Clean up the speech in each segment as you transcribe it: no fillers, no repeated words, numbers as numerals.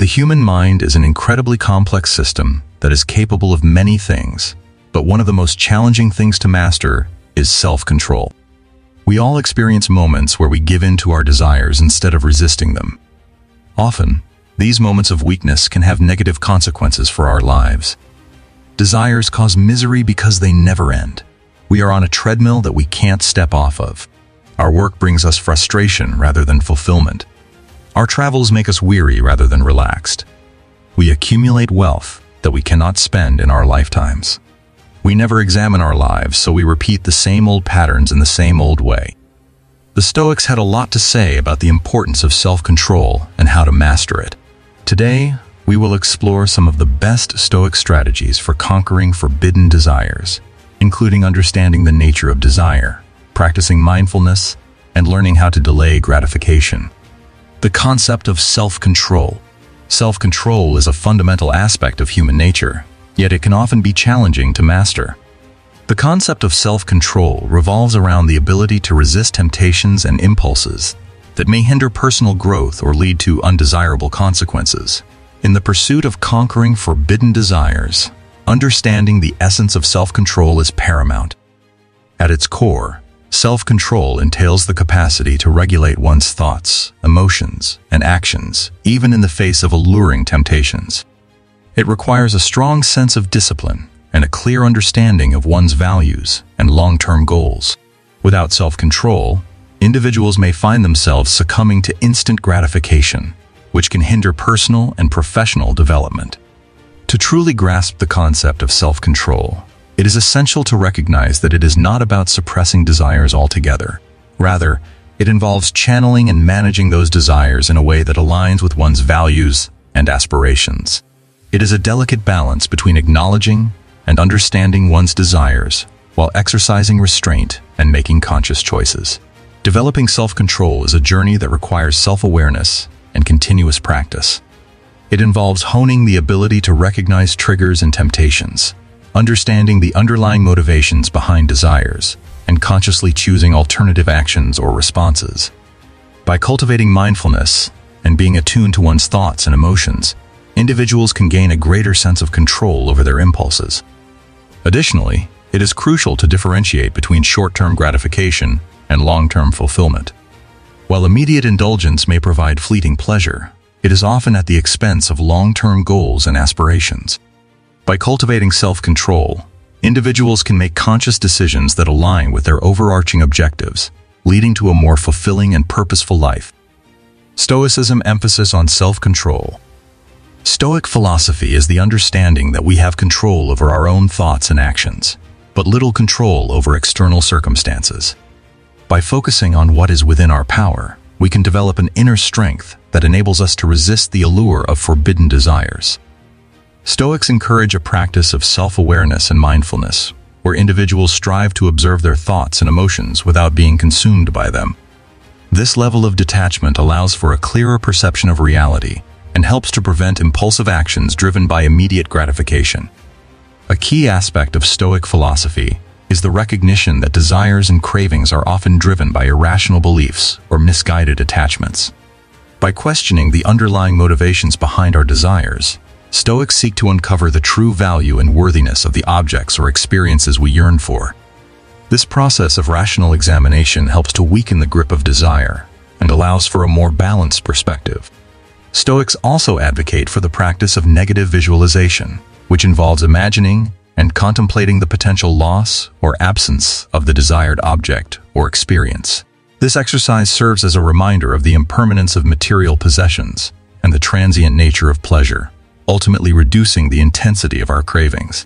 The human mind is an incredibly complex system that is capable of many things, but one of the most challenging things to master is self-control. We all experience moments where we give in to our desires instead of resisting them. Often, these moments of weakness can have negative consequences for our lives. Desires cause misery because they never end. We are on a treadmill that we can't step off of. Our work brings us frustration rather than fulfillment. Our travels make us weary rather than relaxed. We accumulate wealth that we cannot spend in our lifetimes. We never examine our lives, so we repeat the same old patterns in the same old way. The Stoics had a lot to say about the importance of self-control and how to master it. Today, we will explore some of the best Stoic strategies for conquering forbidden desires, including understanding the nature of desire, practicing mindfulness, and learning how to delay gratification. The concept of self-control. Self-control is a fundamental aspect of human nature, yet it can often be challenging to master. The concept of self-control revolves around the ability to resist temptations and impulses that may hinder personal growth or lead to undesirable consequences. In the pursuit of conquering forbidden desires, understanding the essence of self-control is paramount. At its core, self-control entails the capacity to regulate one's thoughts, emotions, and actions, even in the face of alluring temptations. It requires a strong sense of discipline and a clear understanding of one's values and long-term goals. Without self-control, individuals may find themselves succumbing to instant gratification, which can hinder personal and professional development. To truly grasp the concept of self-control, it is essential to recognize that it is not about suppressing desires altogether. Rather, it involves channeling and managing those desires in a way that aligns with one's values and aspirations. It is a delicate balance between acknowledging and understanding one's desires while exercising restraint and making conscious choices. Developing self-control is a journey that requires self-awareness and continuous practice. It involves honing the ability to recognize triggers and temptations, understanding the underlying motivations behind desires, and consciously choosing alternative actions or responses. By cultivating mindfulness and being attuned to one's thoughts and emotions, individuals can gain a greater sense of control over their impulses. Additionally, it is crucial to differentiate between short-term gratification and long-term fulfillment. While immediate indulgence may provide fleeting pleasure, it is often at the expense of long-term goals and aspirations. By cultivating self-control, individuals can make conscious decisions that align with their overarching objectives, leading to a more fulfilling and purposeful life. Stoicism emphasis on self-control. Stoic philosophy is the understanding that we have control over our own thoughts and actions, but little control over external circumstances. By focusing on what is within our power, we can develop an inner strength that enables us to resist the allure of forbidden desires. Stoics encourage a practice of self-awareness and mindfulness, where individuals strive to observe their thoughts and emotions without being consumed by them. This level of detachment allows for a clearer perception of reality and helps to prevent impulsive actions driven by immediate gratification. A key aspect of Stoic philosophy is the recognition that desires and cravings are often driven by irrational beliefs or misguided attachments. By questioning the underlying motivations behind our desires, Stoics seek to uncover the true value and worthiness of the objects or experiences we yearn for. This process of rational examination helps to weaken the grip of desire and allows for a more balanced perspective. Stoics also advocate for the practice of negative visualization, which involves imagining and contemplating the potential loss or absence of the desired object or experience. This exercise serves as a reminder of the impermanence of material possessions and the transient nature of pleasure, ultimately reducing the intensity of our cravings.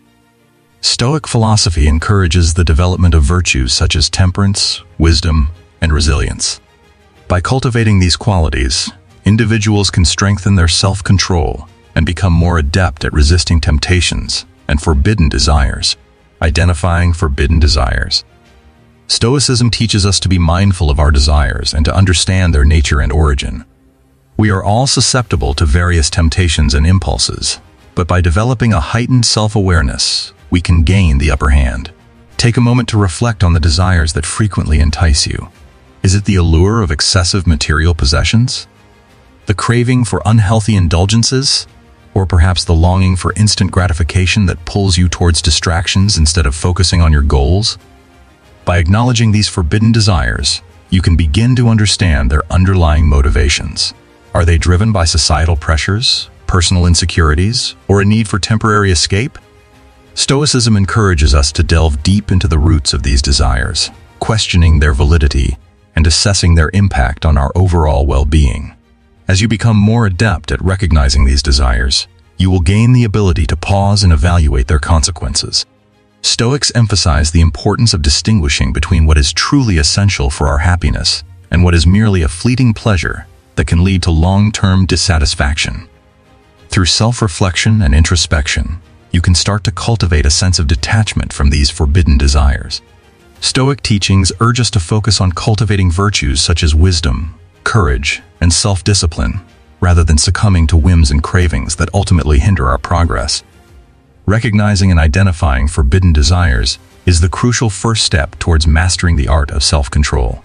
Stoic philosophy encourages the development of virtues such as temperance, wisdom, and resilience. By cultivating these qualities, individuals can strengthen their self-control and become more adept at resisting temptations and forbidden desires. Identifying forbidden desires. Stoicism teaches us to be mindful of our desires and to understand their nature and origin. We are all susceptible to various temptations and impulses, but by developing a heightened self-awareness, we can gain the upper hand. Take a moment to reflect on the desires that frequently entice you. Is it the allure of excessive material possessions? The craving for unhealthy indulgences? Or perhaps the longing for instant gratification that pulls you towards distractions instead of focusing on your goals? By acknowledging these forbidden desires, you can begin to understand their underlying motivations. Are they driven by societal pressures, personal insecurities, or a need for temporary escape? Stoicism encourages us to delve deep into the roots of these desires, questioning their validity and assessing their impact on our overall well-being. As you become more adept at recognizing these desires, you will gain the ability to pause and evaluate their consequences. Stoics emphasize the importance of distinguishing between what is truly essential for our happiness and what is merely a fleeting pleasure that can lead to long-term dissatisfaction. Through self-reflection and introspection, you can start to cultivate a sense of detachment from these forbidden desires. Stoic teachings urge us to focus on cultivating virtues such as wisdom, courage, and self-discipline, rather than succumbing to whims and cravings that ultimately hinder our progress. Recognizing and identifying forbidden desires is the crucial first step towards mastering the art of self-control.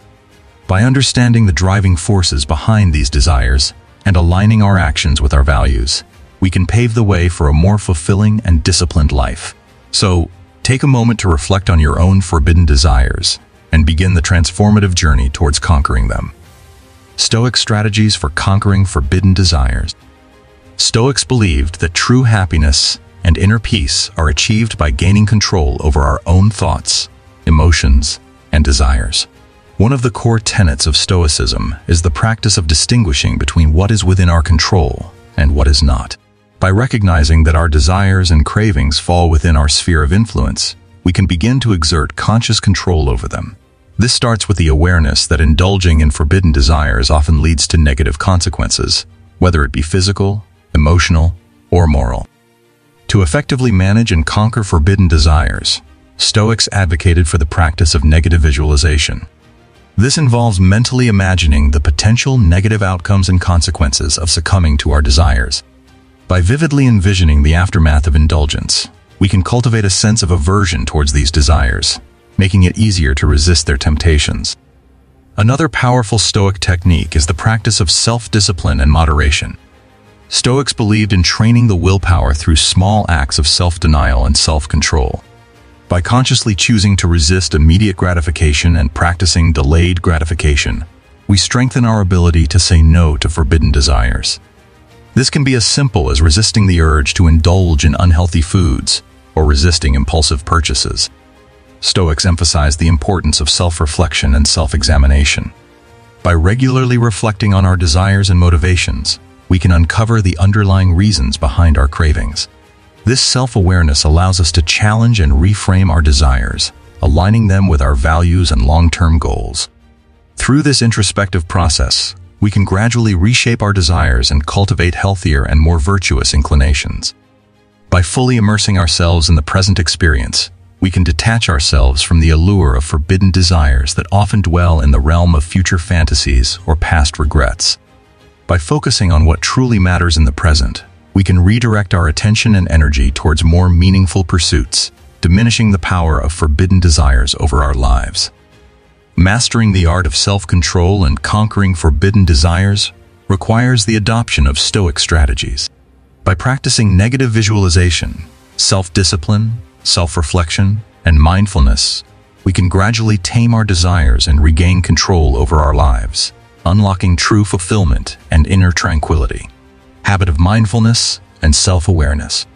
By understanding the driving forces behind these desires and aligning our actions with our values, we can pave the way for a more fulfilling and disciplined life. So, take a moment to reflect on your own forbidden desires and begin the transformative journey towards conquering them. Stoic strategies for conquering forbidden desires. Stoics believed that true happiness and inner peace are achieved by gaining control over our own thoughts, emotions, and desires. One of the core tenets of Stoicism is the practice of distinguishing between what is within our control and what is not. By recognizing that our desires and cravings fall within our sphere of influence, we can begin to exert conscious control over them. This starts with the awareness that indulging in forbidden desires often leads to negative consequences, whether it be physical, emotional, or moral. To effectively manage and conquer forbidden desires, Stoics advocated for the practice of negative visualization. This involves mentally imagining the potential negative outcomes and consequences of succumbing to our desires. By vividly envisioning the aftermath of indulgence, we can cultivate a sense of aversion towards these desires, making it easier to resist their temptations. Another powerful Stoic technique is the practice of self-discipline and moderation. Stoics believed in training the willpower through small acts of self-denial and self-control. By consciously choosing to resist immediate gratification and practicing delayed gratification, we strengthen our ability to say no to forbidden desires. This can be as simple as resisting the urge to indulge in unhealthy foods or resisting impulsive purchases. Stoics emphasize the importance of self-reflection and self-examination. By regularly reflecting on our desires and motivations, we can uncover the underlying reasons behind our cravings. This self-awareness allows us to challenge and reframe our desires, aligning them with our values and long-term goals. Through this introspective process, we can gradually reshape our desires and cultivate healthier and more virtuous inclinations. By fully immersing ourselves in the present experience, we can detach ourselves from the allure of forbidden desires that often dwell in the realm of future fantasies or past regrets. By focusing on what truly matters in the present, we can redirect our attention and energy towards more meaningful pursuits, diminishing the power of forbidden desires over our lives. Mastering the art of self-control and conquering forbidden desires requires the adoption of Stoic strategies. By practicing negative visualization, self-discipline, self-reflection, and mindfulness, we can gradually tame our desires and regain control over our lives, unlocking true fulfillment and inner tranquility. Habit of mindfulness and self-awareness.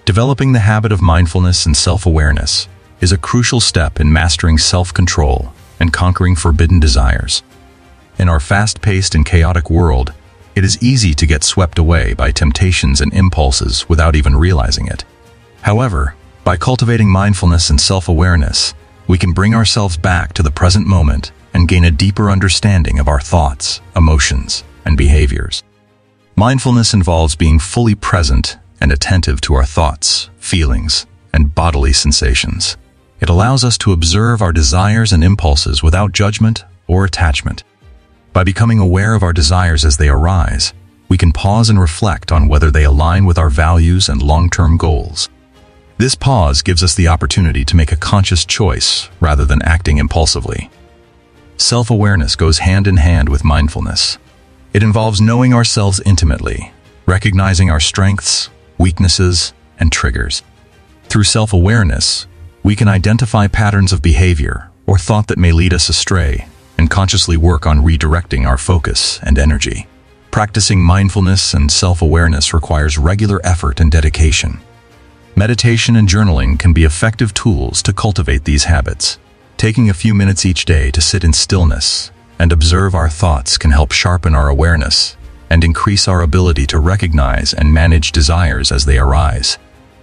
Developing the habit of mindfulness and self-awareness is a crucial step in mastering self-control and conquering forbidden desires. In our fast-paced and chaotic world, it is easy to get swept away by temptations and impulses without even realizing it. However, by cultivating mindfulness and self-awareness, we can bring ourselves back to the present moment and gain a deeper understanding of our thoughts, emotions, and behaviors. Mindfulness involves being fully present and attentive to our thoughts, feelings, and bodily sensations. It allows us to observe our desires and impulses without judgment or attachment. By becoming aware of our desires as they arise, we can pause and reflect on whether they align with our values and long-term goals. This pause gives us the opportunity to make a conscious choice rather than acting impulsively. Self-awareness goes hand in hand with mindfulness. It involves knowing ourselves intimately, recognizing our strengths, weaknesses, and triggers. Through self-awareness, we can identify patterns of behavior or thought that may lead us astray and consciously work on redirecting our focus and energy. Practicing mindfulness and self-awareness requires regular effort and dedication. Meditation and journaling can be effective tools to cultivate these habits. Taking a few minutes each day to sit in stillness and observe our thoughts can help sharpen our awareness and increase our ability to recognize and manage desires as they arise.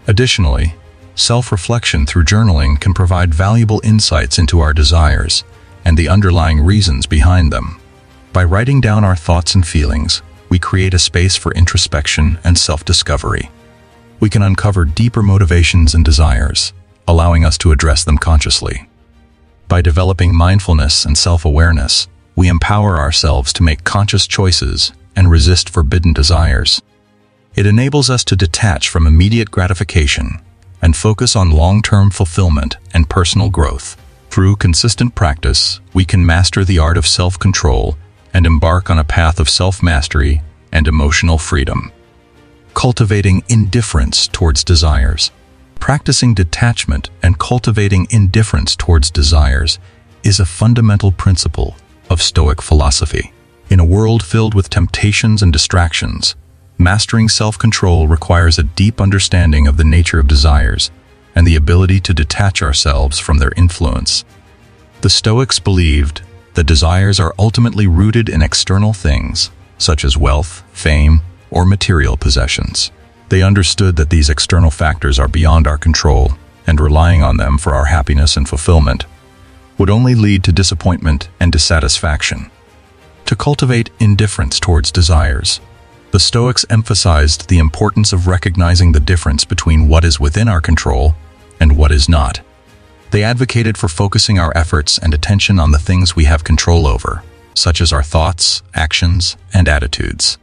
Additionally, self-reflection through journaling can provide valuable insights into our desires and the underlying reasons behind them. By writing down our thoughts and feelings, we create a space for introspection and self-discovery. We can uncover deeper motivations and desires, allowing us to address them consciously. By developing mindfulness and self-awareness, we empower ourselves to make conscious choices and resist forbidden desires. It enables us to detach from immediate gratification and focus on long-term fulfillment and personal growth. Through consistent practice, we can master the art of self-control and embark on a path of self-mastery and emotional freedom. Cultivating indifference towards desires. Practicing detachment and cultivating indifference towards desires is a fundamental principle of Stoic philosophy. In a world filled with temptations and distractions, mastering self-control requires a deep understanding of the nature of desires and the ability to detach ourselves from their influence. The Stoics believed that desires are ultimately rooted in external things, such as wealth, fame, or material possessions. They understood that these external factors are beyond our control, and relying on them for our happiness and fulfillment would only lead to disappointment and dissatisfaction. To cultivate indifference towards desires, the Stoics emphasized the importance of recognizing the difference between what is within our control and what is not. They advocated for focusing our efforts and attention on the things we have control over, such as our thoughts, actions, and attitudes.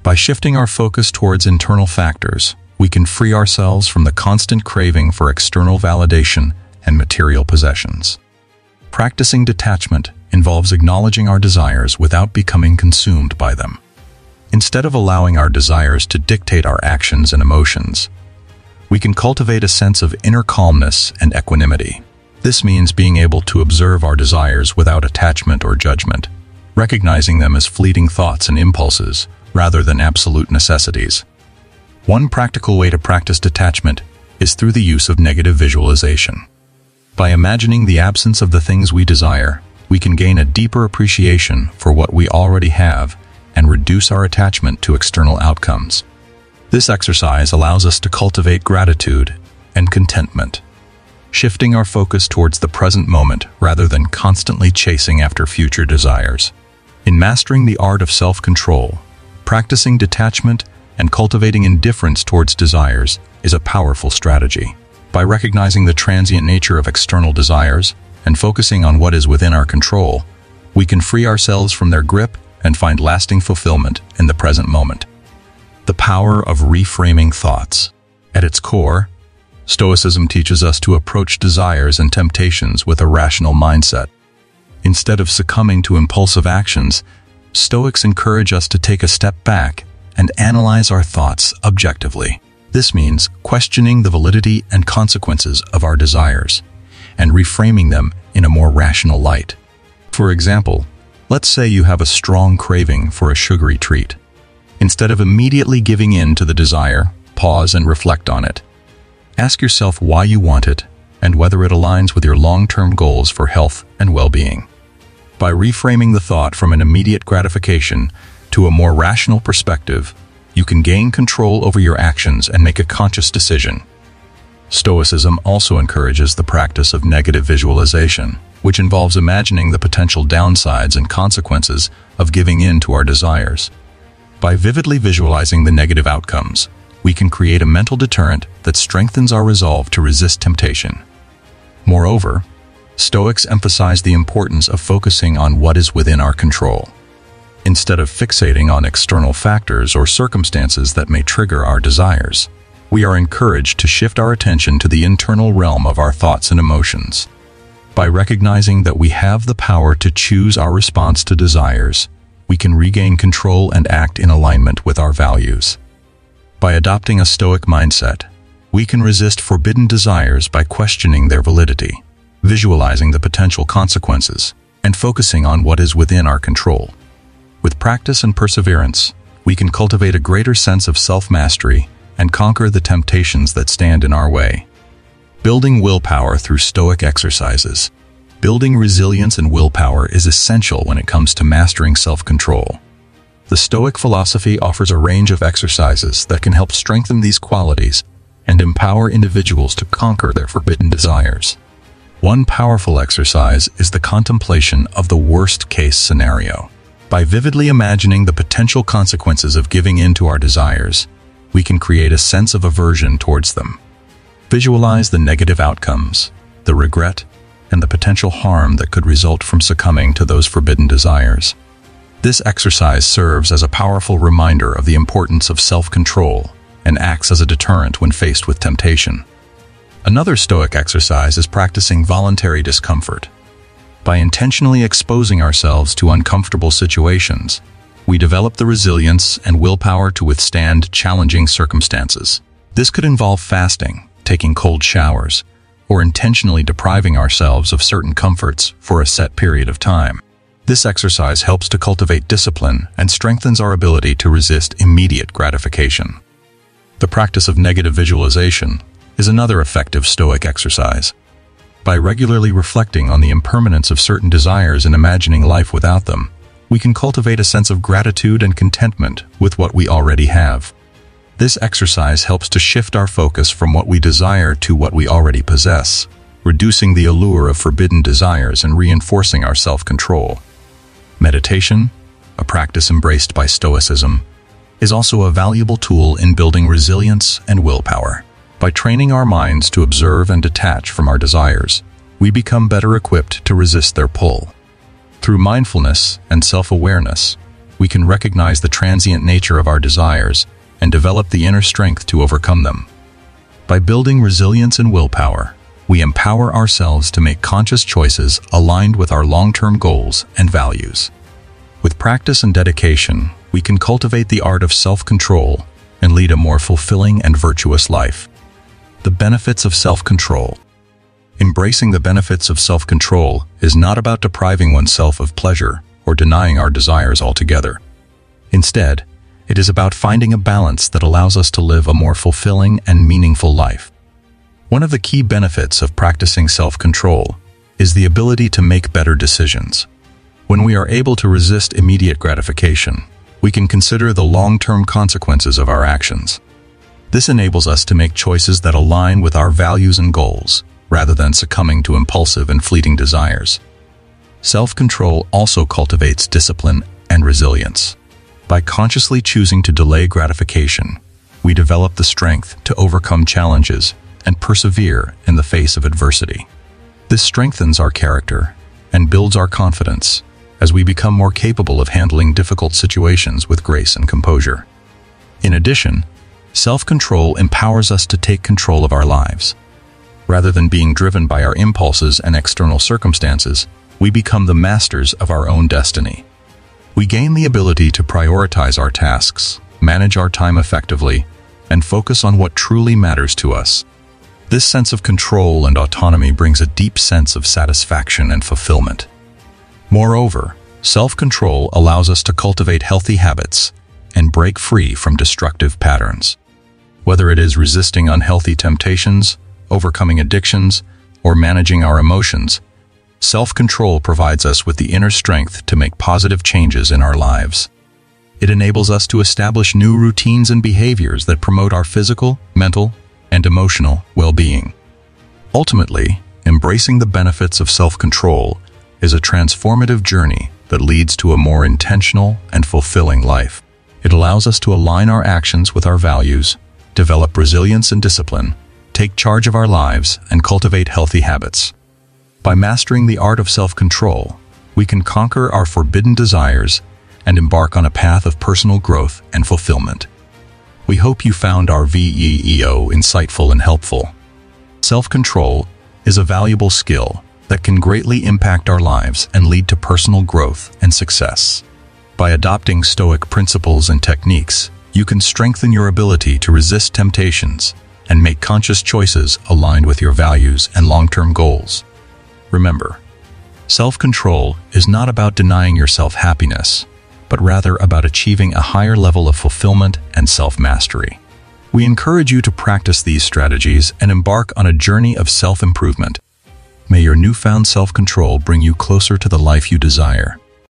By shifting our focus towards internal factors, we can free ourselves from the constant craving for external validation and material possessions. Practicing detachment involves acknowledging our desires without becoming consumed by them. Instead of allowing our desires to dictate our actions and emotions, we can cultivate a sense of inner calmness and equanimity. This means being able to observe our desires without attachment or judgment, recognizing them as fleeting thoughts and impulses rather than absolute necessities. One practical way to practice detachment is through the use of negative visualization. By imagining the absence of the things we desire, we can gain a deeper appreciation for what we already have and reduce our attachment to external outcomes. This exercise allows us to cultivate gratitude and contentment, shifting our focus towards the present moment rather than constantly chasing after future desires. In mastering the art of self-control, practicing detachment and cultivating indifference towards desires is a powerful strategy. By recognizing the transient nature of external desires and focusing on what is within our control, we can free ourselves from their grip and find lasting fulfillment in the present moment. The power of reframing thoughts. At its core, Stoicism teaches us to approach desires and temptations with a rational mindset. Instead of succumbing to impulsive actions, Stoics encourage us to take a step back and analyze our thoughts objectively. This means questioning the validity and consequences of our desires and reframing them in a more rational light. For example, let's say you have a strong craving for a sugary treat. Instead of immediately giving in to the desire, pause and reflect on it. Ask yourself why you want it and whether it aligns with your long-term goals for health and well-being. By reframing the thought from an immediate gratification to a more rational perspective, you can gain control over your actions and make a conscious decision. Stoicism also encourages the practice of negative visualization, which involves imagining the potential downsides and consequences of giving in to our desires. By vividly visualizing the negative outcomes, we can create a mental deterrent that strengthens our resolve to resist temptation. Moreover, Stoics emphasize the importance of focusing on what is within our control. Instead of fixating on external factors or circumstances that may trigger our desires, we are encouraged to shift our attention to the internal realm of our thoughts and emotions. By recognizing that we have the power to choose our response to desires, we we can regain control and act in alignment with our values. By adopting a Stoic mindset, we can resist forbidden desires by questioning their validity, visualizing the potential consequences, and focusing on what is within our control. With practice and perseverance, we can cultivate a greater sense of self-mastery and conquer the temptations that stand in our way. Building willpower through Stoic exercises. Building resilience and willpower is essential when it comes to mastering self-control. The Stoic philosophy offers a range of exercises that can help strengthen these qualities and empower individuals to conquer their forbidden desires. One powerful exercise is the contemplation of the worst-case scenario. By vividly imagining the potential consequences of giving in to our desires, we can create a sense of aversion towards them. Visualize the negative outcomes, the regret, and the potential harm that could result from succumbing to those forbidden desires. This exercise serves as a powerful reminder of the importance of self-control and acts as a deterrent when faced with temptation. Another Stoic exercise is practicing voluntary discomfort. By intentionally exposing ourselves to uncomfortable situations, we develop the resilience and willpower to withstand challenging circumstances. This could involve fasting, taking cold showers, or intentionally depriving ourselves of certain comforts for a set period of time. This exercise helps to cultivate discipline and strengthens our ability to resist immediate gratification. The practice of negative visualization is another effective Stoic exercise. By regularly reflecting on the impermanence of certain desires and imagining life without them, we can cultivate a sense of gratitude and contentment with what we already have. This exercise helps to shift our focus from what we desire to what we already possess, reducing the allure of forbidden desires and reinforcing our self-control. Meditation, a practice embraced by Stoicism, is also a valuable tool in building resilience and willpower. By training our minds to observe and detach from our desires, we become better equipped to resist their pull. Through mindfulness and self-awareness, we can recognize the transient nature of our desires and develop the inner strength to overcome them. By building resilience and willpower, we empower ourselves to make conscious choices aligned with our long-term goals and values. With practice and dedication, we can cultivate the art of self-control and lead a more fulfilling and virtuous life. The benefits of self-control. Embracing the benefits of self-control is not about depriving oneself of pleasure or denying our desires altogether. Instead, it is about finding a balance that allows us to live a more fulfilling and meaningful life. One of the key benefits of practicing self-control is the ability to make better decisions. When we are able to resist immediate gratification, we can consider the long-term consequences of our actions. This enables us to make choices that align with our values and goals, rather than succumbing to impulsive and fleeting desires. Self-control also cultivates discipline and resilience. By consciously choosing to delay gratification, we develop the strength to overcome challenges and persevere in the face of adversity. This strengthens our character and builds our confidence as we become more capable of handling difficult situations with grace and composure. In addition, self-control empowers us to take control of our lives. Rather than being driven by our impulses and external circumstances, we become the masters of our own destiny. We gain the ability to prioritize our tasks, manage our time effectively, and focus on what truly matters to us. This sense of control and autonomy brings a deep sense of satisfaction and fulfillment. Moreover, self-control allows us to cultivate healthy habits and break free from destructive patterns. Whether it is resisting unhealthy temptations, overcoming addictions, or managing our emotions, self-control provides us with the inner strength to make positive changes in our lives. It enables us to establish new routines and behaviors that promote our physical, mental, and emotional well-being. Ultimately, embracing the benefits of self-control is a transformative journey that leads to a more intentional and fulfilling life. It allows us to align our actions with our values, develop resilience and discipline, take charge of our lives, and cultivate healthy habits. By mastering the art of self-control, we can conquer our forbidden desires and embark on a path of personal growth and fulfillment. We hope you found our VEEO insightful and helpful. Self-control is a valuable skill that can greatly impact our lives and lead to personal growth and success. By adopting Stoic principles and techniques, you can strengthen your ability to resist temptations and make conscious choices aligned with your values and long-term goals. Remember, self-control is not about denying yourself happiness, but rather about achieving a higher level of fulfillment and self-mastery. We encourage you to practice these strategies and embark on a journey of self-improvement. May your newfound self-control bring you closer to the life you desire.